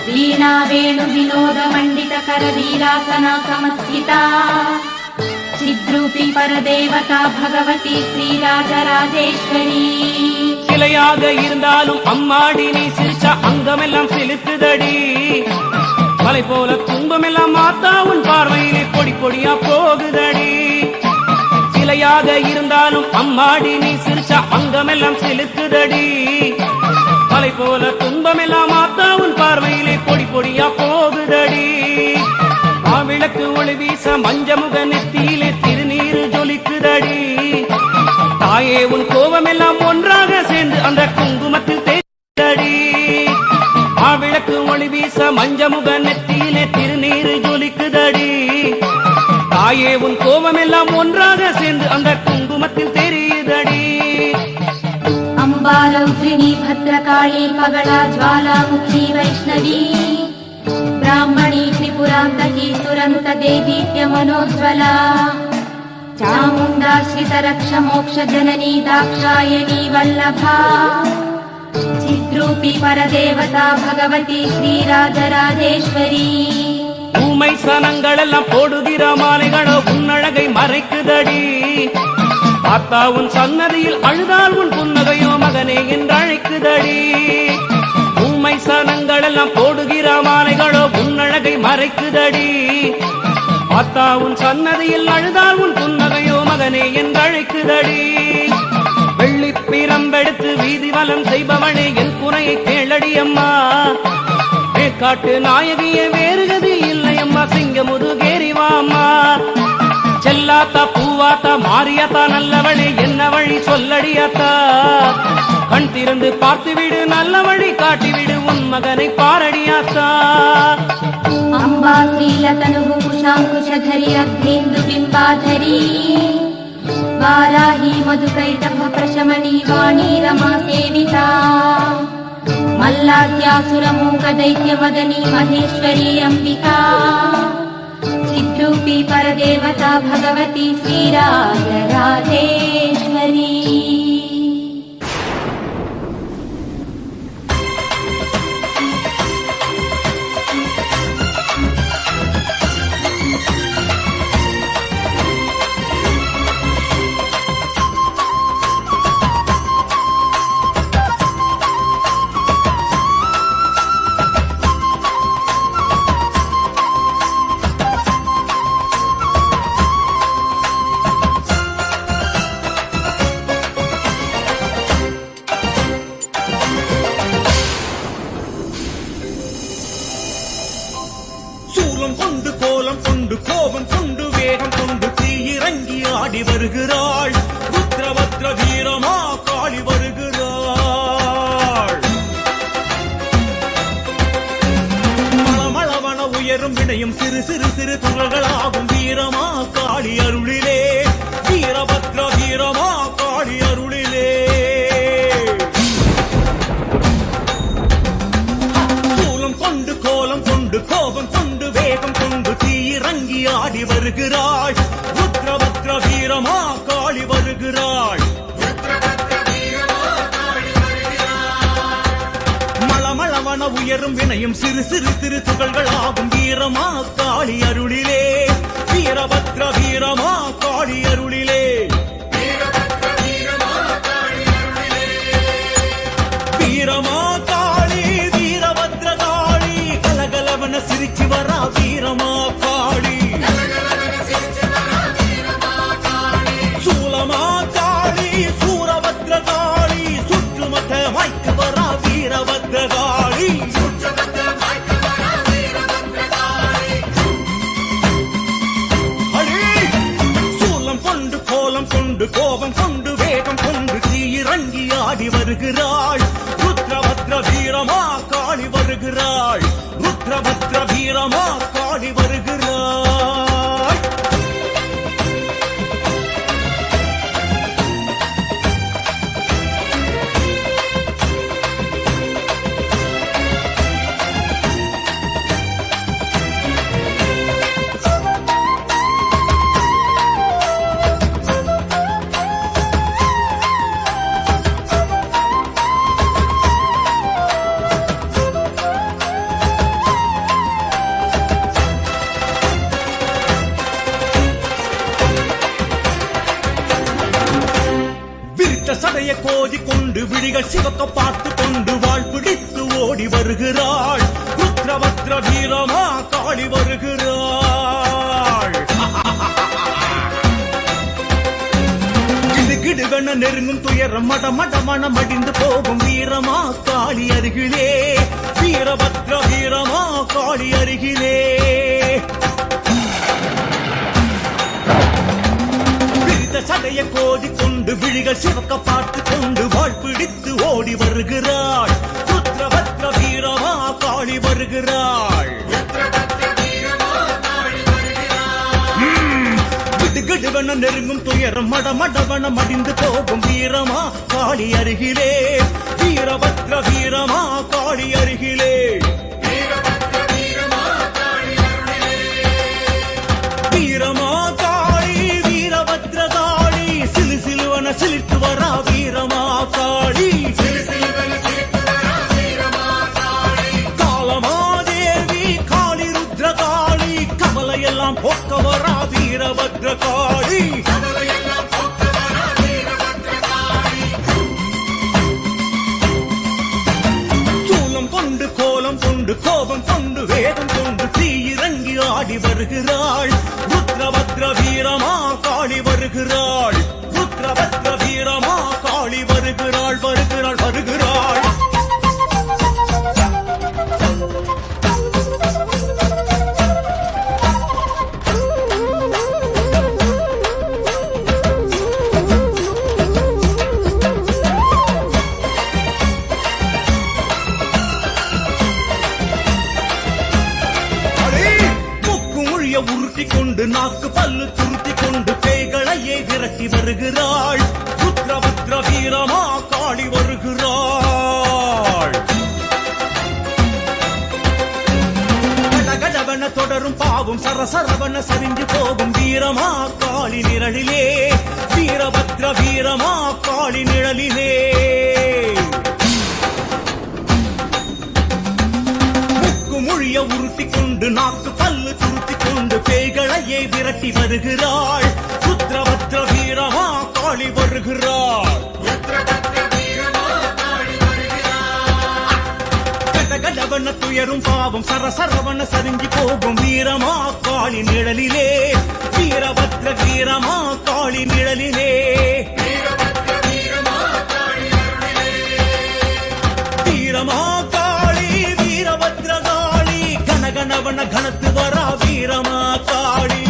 वीणा वेणु विनोद मंडित कर वीरासना समस्थिता, चिद्रूपी परदेवता भगवती श्रीराजराजेश्वरी. சிலையாக இருந்தாலும் அம்மாடி நீ சிரிச்ச அங்கமெல்லாம் செலுத்துதடி, மலை போல துன்பமெல்லாம் மாத்தா உன் பார்வையிலே பொடி பொடியா போகுதடி. சிலையாக இருந்தாலும் அம்மாடி நீ சிரிச்ச அங்கமெல்லாம் செலுத்துதடி, மலை போல துன்பமெல்லாம் மாத்தா உன் பார்வையிலே பொடி பொடியா போகுதடி. மாவிளக்கு ஒளி வீச மஞ்சமுக நெத்தியிலே திருநீரு ஜொலிக்குதடி, தாயே உன் கோபமெல்லாம் ஒன்றாக சேர்ந்து அந்த குங்குமத்தில் தேடி. மாவிளக்கு ஒளி வீச மஞ்சமுக நெத்தியிலே திருநீரு ஜொலிக்குதடி, தாயே உன் கோபமெல்லாம் ஒன்றாக சேர்ந்து அந்த குங்குமத்தில் தெரியுதடி. अम्बा रौद्रिणी भद्रकाली मगला ज्वालामुखी वैष्णवी, ब्राह्मणी त्रिपुरान्तकी सुरनुत देदीप्य मनोज्वला, चामुण्डाश्रित रक्ष मोक्ष जननी दाक्षायणी वल्लभा, चिद्रूपी परदेवता भगवती श्रीराजराजेश्वरी. ஊமை சனங்களெல்லாம் போடுகிற மாலைகளோ உன்னழகை மறைக்குதடி, பார்த்தா உன் சன்னதியில் அழுதால் உன் புன்னகையோ மகனே என்று அழைக்குதடி. ஊமை சனங்களெல்லாம் போடுகிற மாலைகளோ உன்னழகை உன்னழகை மறைக்குதடி பார்த்தா உன் சன்னதியில் அழுதால் உன் புன்னகையோ மகனே என்றழைக்குதடி வெள்ளிப் பிரம்பெடுத்து வீதி வலம் செய்பவனே என் குறையை கேளடி அம்மா காட்டு நாயகியே வேறுகதி இல்லை அம்மா சிங்கமுதுகேரிவாம்மா செல்லாத்தா பூவாத்தா மாரியாத்தா நல்லவளே என்ன வழி சொல்லடியாத்தா கண் திறந்து பார்த்துவிடு நல்ல வழி காட்டிவிடு உன் மகனை பாரடியாத்தா अम्बा श्रीलतनुः कुशाङ्कुशधरी अग्नेन्दुबिम्बाधरी वाराही मधुकैटभ प्रशमनी वाणी रमा सेविता मल्लाद्यासुरमूकदैत्यमदनी महेश्वरी अम्बिका चिद्रूपी परदेवता भगवती श्रीराजराजेश्वरी கொண்டு கோலம் கொண்டு கோபம் கொண்டு வேகம் கொண்டு தீயிறங்கி ஆடி வருகிறாள் ருத்ரபத்ர வீரமா காளி வருகிறாள் மளமளவன உயரும் வினையும் சிறு சிறு சிறு துகள்களாகும் வீரமா காளி அருளிலே வீரபத்ர வீரமா காளி அருளிலே சூலம் கொண்டு கோலம் கொண்டு கோபம் கொண்டு வேகம் கொண்டு தீயிறங்கி ஆடி வருகிறாள் ருத்ரபத்ர வீரமா காளி வருகிறாள் மளமளவன உயரும் வினையும் சிறு சிறு சிறு துகள்களாகும் வீரமா காளி அருளிலே வீரபத்ர வீரமா காளி அருளிலே வீரமா காளி வீரபத்ர காளி கலகலவன சிரிச்சு வரா வீரமா காளி சூலமா காளி சூரபத்ர காளி சுற்றுமத்த வாய்க்கு வரா வீரபத்ர காளி சூலம் கொண்டு கோலம் கொண்டு கோபம் கொண்டு வேகம் கொண்டு தீயிறங்கி ஆடி வருகிறாள் ருத்ரபத்ர வீரமா காளி வருகிறாள் ருத்ரபத்ர வீரமா காளி வருகிறாள் சடைய கோதி கொண்டு விழிகள் சிவக்க பார்த்து கொண்டு வாழ் பிடித்து ஓடி வருகிறாள் ருத்ரபத்ர வீரமா காளி வருகிறாள் கிடுகிடுவென நெருங்கும் துயரம் மட மட மனம் அடிந்து போகும் வீரமா காளி அருகிலே வீரபத்ர வீரமா காளி அருகிலே சடைய கோதி கொண்டு விழிகள் சிவக்க பார்த்து கொண்டு வாழ் பிடித்து ஓடி வருகிறாள் ருத்ரபத்ர வீரமா காளி வருகிறாள் கிடுகிடுவன நெருங்கும் துயரம் மட மடவன மடிந்து போகும் வீரமா காளி அருகிலே வீரபத்ர வீரமா காளி அருகிலே வீரமா காளி வீரபத்ர காளி சிலு சிலுவன சிலிட்டு வரா வீரமா காளி காலமாதேவி காளி ருத்ர காளி கவலையெல்லாம் போக்க வரா வீரபத்ர காளி சூலம் கொண்டு கோலம் கொண்டு கோபம் கொண்டு வேகம் கொண்டு தீய வருகிறாள் ருத்ரபத்ர வீரமா காளி வருகிறாள் ருத்ரபத்ர வீரமா காளி வருகிறாள் வருகிறாள் வருகிறாள் உருட்டி கொண்டு நாக்கு பல்லு துருத்தி கொண்டு பேய்களையே விரட்டி வருகிறாள் ருத்ரபத்ர வீரமா காளி வருகிறாள் கடகடவன தொடரும் பாவும் சரசரவன சரிஞ்சு போகும் வீரமா காளி நிழலிலே வீரபத்ர வீரமா காளி நிழலிலே மொழிய உருட்டி கொண்டு நாக்கு பல்லு துருத்தி கொண்டு பேய்களையே விரட்டி வருகிறாள் ருத்ரபத்ர வீரமா காளி வருகிறாள் கடகடவன துயரும் பாவம் சரசரவன சரிஞ்சி போகும் வீரமா காளி நிழலிலே வீரபத்ர வீரமா காளி நிழலிலே வீரமா காளி வீரபத்ர கனவன கனத்து வரா வீரமா காளி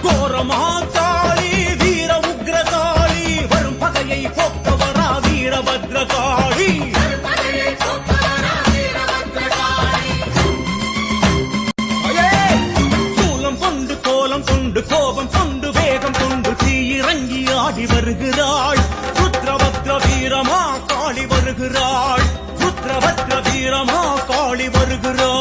கோரமா காளி வீர உக்ர காளி வரும் பகையை போக்க வரா வீரபத்ர காளி சூலம் கொண்டு கோலம் கொண்டு கோபம் கொண்டு வேகம் கொண்டு தீயிறங்கி ஆடி வருகிறாள் ருத்ரபத்ர வீரமா காளி வருகிறாள் ருத்ரபத்ர வீரமா காளி வருகிறாள்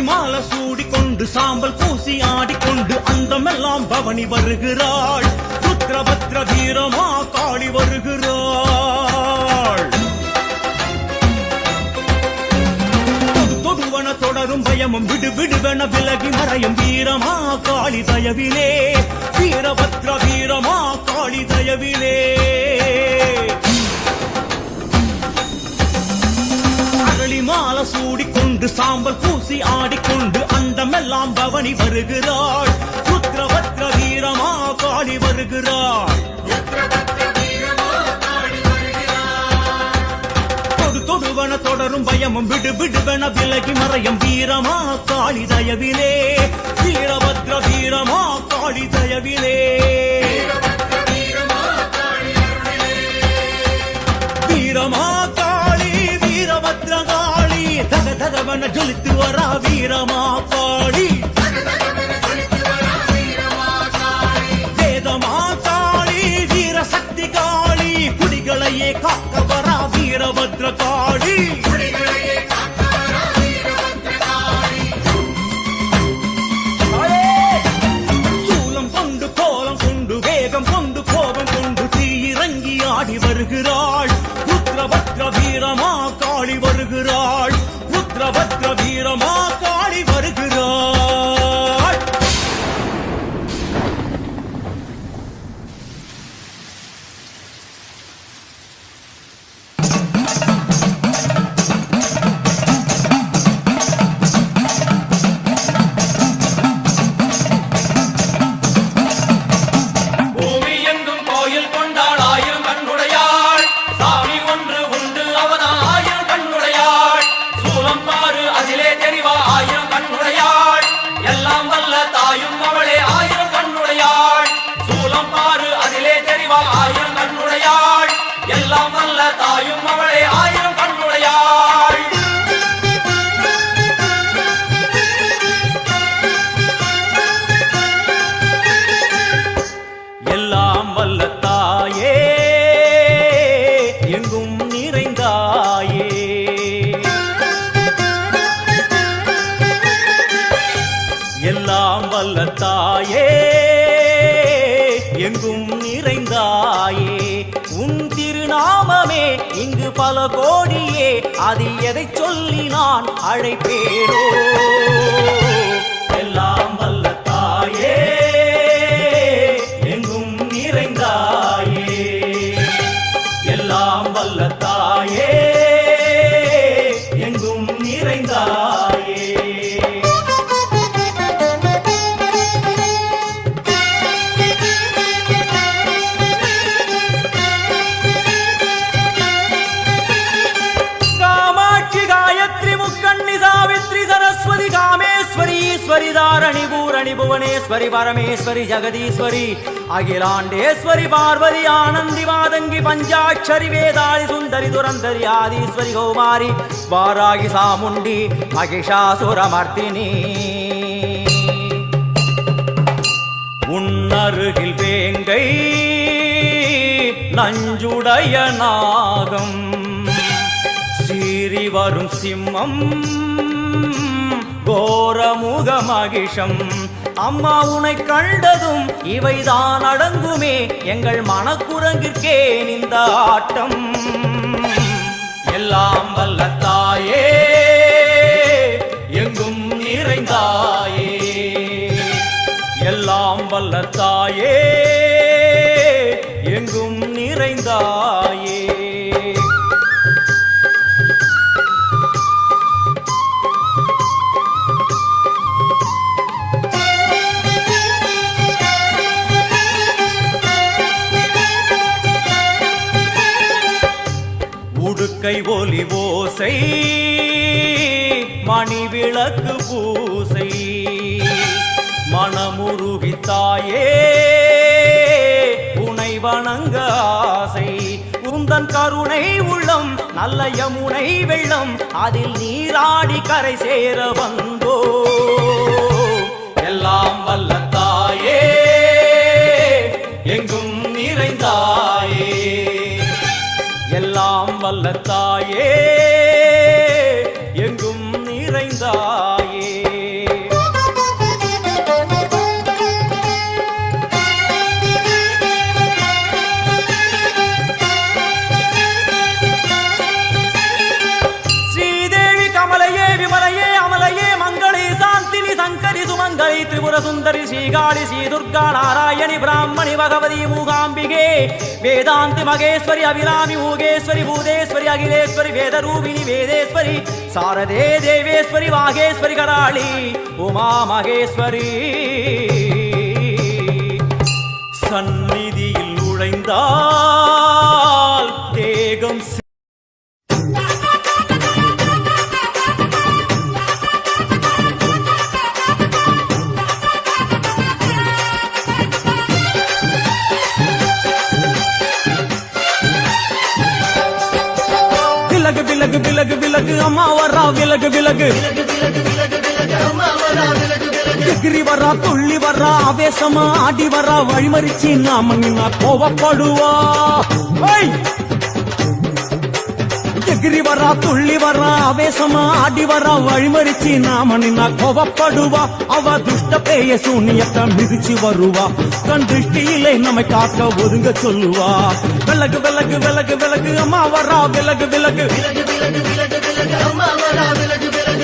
மாலை சூடிக்கொண்டு சாம்பல் பூசி ஆடிக்கொண்டு அந்தமெல்லாம் பவனி வருகிறாள் ருத்ரபத்ர வீரமா காளி வருகிறாள் தொடுவன தொடரும் பயமும் விடு விடுவன விலகி மறையும் வீரமா காளி தயவிலே வீரபத்ர வீரமா காளி தயவிலே மாலை சூடிக்கொண்டு சாம்பல் பூசி ஆடிக்கொண்டு அந்தமெல்லாம் பவனி வருகிறாள் ருத்ரபத்ர வீரமா காளி வருகிறாள் தொடுவன தொடரும் பயமும் விடு விடுவன விலகி மறையும் வீரமா காளி தயவிலே வீரபத்ர வீரமா காளி தயவிலே வீரமா காளி வீரபத்ர காளி தக தகவன ஜொலித்து வரா வீரமா காளி வேதமா காளி வீர சக்தி காளி குடிகளையே காக்க வரா வீரபத்ர காளி சூலம் கொண்டு கோலம் கொண்டு வேகம் கொண்டு கோபம் கொண்டு தீயிறங்கி ஆடி வருகிறாள் ருத்ரபத்ர வீரமா காளி வருகிறாள் ருத்ரபத்ர வீரமா காளி வருகிறாள் பூமி எங்கும் கோயில் கொண்டாள் ஆயிரம் கண்ணுடையாள் சாமி ஒன்று உண்டு அவன் ஆயிரம் கண்ணுடையாள் சூலம் பாரு அதிலே தெரிவா ஆயிரம் கண்ணுடையாள் எல்லாம் வல்ல தாயும் அவளே ஆயிரம் கண்ணுடையாள் சூலம் பாரு அதிலே தெரிவா ஆயிரம் கண்ணுடையாள் எல்லாம் வல்ல தாயும் அவளே ஆயிரம் கண்ணுடையாள் எல்லாம் வல்ல தாயே எங்கும் நிறைந்தாயே உன் திருநாமமே இங்கு பல கோடியே அதில் எதை சொல்லி நான் அழைப்பேனோ எல்லாம் வல்ல தாயே எங்கும் நிறைந்தாயே எல்லாம் வல்ல தாயே எங்கும் நிறைந்தாயே कामेश्वरी धारणी पूरणी भुवनेश्वरी परमेश्वरी जगदीश्वरी अखिलांडेश्वरी पार्वती आनंदी मादंगी पंचाक्षरी वेदाली सुंदरी दुरंदरी आदिश्वरी कौमारी वारागी सामुंडी महिषासुरमर्दिनी உன்னருகில் வேங்கை நஞ்சுடைய நாகம் சீறி வரும் சிம்மம் கோரமுக மகிஷம் அம்மா உனை கண்டதும் இவைதான் அடங்குமே எங்கள் மனக்குரங்கிற்கே இந்த ஆட்டம் எல்லாம் வல்ல தாயே எங்கும் நிறைந்தாயே எல்லாம் வல்ல தாயே எங்கும் நிறைந்தாயே உடுக்கை ஒலி ஓசை மணி விளக்கு பூசை மனமுருகித்தாயே உனை வணங்க ஆசை உந்தன் கருணை உள்ளம் நல்ல யமுனை வெள்ளம் அதில் நீராடி கரை சேர வந்தோ எல்லாம் வல்ல தாயே எங்கும் நிறைந்தாயே எல்லாம் வல்ல தாயே எங்கும் நிறைந்தாயே ஸ்ரீதேவி கமலையே விமலையே அமலையே மங்களே சாந்தினி சங்கரி சுமங்கலி திரிபுர சுந்தரி ஸ்ரீகாளி ஸ்ரீ துர்கா நாராயணி பிராமணி பகவதி மூகாம்பிகே வேதாந்தி மகேஸ்வரி அபிராமி மூகேஸ்வரி பூதேஸ்வரி அகிலேஸ்வரி வேதரூபிணி வேதேஸ்வரி சாரதே தேவேஸ்வரி வாகேஸ்வரி கராளி உமா மகேஸ்வரி சந்நிதியில் நுழைந்தால் தேகம் விலகு விலகு விலகு அம்மா வரா விலகு விலகு எகிரி வரா துள்ளி வரா ஆவேசமா ஆடி வரா வழிமறிச்சு நாம நின்னா கோவப்படுவா எகிரி வரா துள்ளி வரா ஆவேசமா ஆடி வரா வழிமறிச்சு நாம நின்னா கோவப்படுவா அவ துஷ்ட பேய சூனியத்தை மிதிச்சு வருவா கண் திருஷ்டியிலே நம்மை காக்க ஒதுங்க சொல்லுவா விலகு விலகு விலகு விலகு அம்மா வரா விலகு விலகு அம்மா வரா விலகு விலகு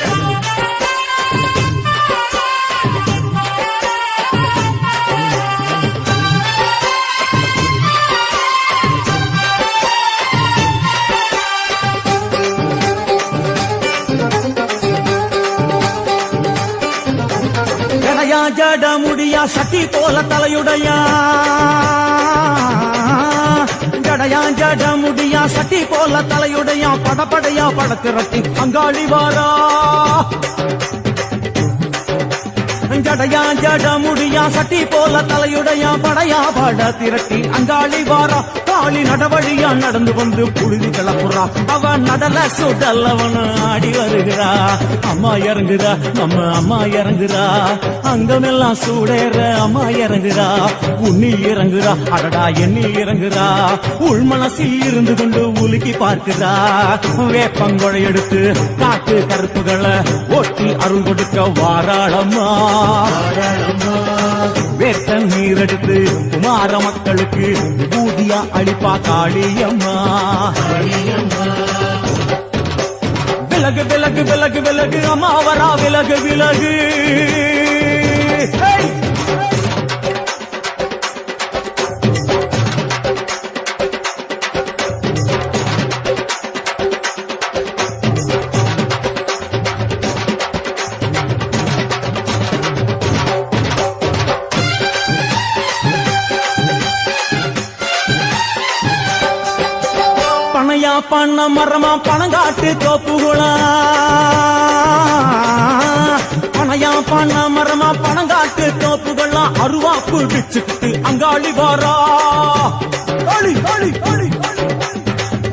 ஜட முடியா சட்டி போல தலையுடையா ஜடையா ஜட முடியா சட்டி போல தலையுடையா படப்படையா படத்திரட்டி அங்காளி வாரா ஜடையா ஜட முடியா சட்டி போல தலையுடையா படையா பட திரட்டி அங்காளி வாரா காளி நடவழியா நடந்து வந்து புழுதி கிளப்புறா அவ நடல சுடல்லவன ஆடி வருகிறா அம்மா இறங்குறா நம்ம அம்மா இறங்குறா அங்கமெல்லாம் சூடேற அம்மா இறங்குறா உன்னில் இறங்குறா அடடா எண்ணில் இறங்குறா உள் மனசில் இருந்து கொண்டு உலுக்கி பார்க்கிறா வேப்பங்கொழை எடுத்து காட்டு கருப்புகளை ஒட்டி அருள் கொடுக்க வாராளம்மா வேட்ட நீரெடுத்து குமார மக்களுக்கு விபூதியா அளிப்பா காளியம்மா விலகு விலகு விலகு விலகு அம்மா வரா விலகு விலகு Hey! பனையா பண்ண மரமா பணங்காட்டு தோப்புகளா பனையா பண்ண மரமா பணங்காட்டு தோப்புகள்லாம் அருவா பிடிச்சுக்கிட்டு அங்காளி வாரா அழி அழி அழி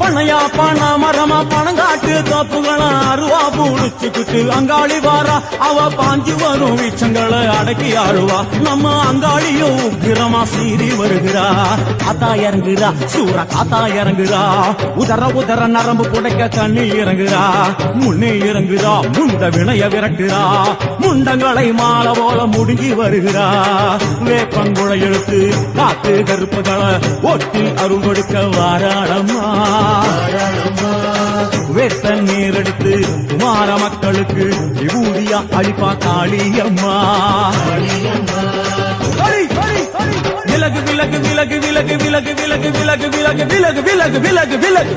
பனையா பண்ண மரமா பணங்காட்டு தோப்புகளாம் அருவா பிடிச்சுக்கிட்டு அங்காளி வாரா அவ பாஞ்சு வரும் வீச்சங்களை அடக்கி ஆடுவா நம்ம அங்காளியும் உக்கிரமா சீறி வருகிறா காத்தா இறங்குறா சூற காத்தா இறங்குறா உதர உதர நரம்பு புடைக்க கண்ணி இறங்குறா முன்னே இறங்குறா முண்ட வினைய விரட்டுறா முண்டங்களை மாலை போல முடுங்கி வருகிறா வேப்பங்குழை எழுத்து காத்து கருப்புகளை ஒட்டி அருங்கொடுக்க வாராளம்மா வேட்ட நீரெடுத்து குமார மக்களுக்கு விபூதியா அளிப்பா காளியம்மா விலகு விலகு விலகு விலகு விலகு விலகு விலகு விலகு விலகு விலகு விலகு விலகு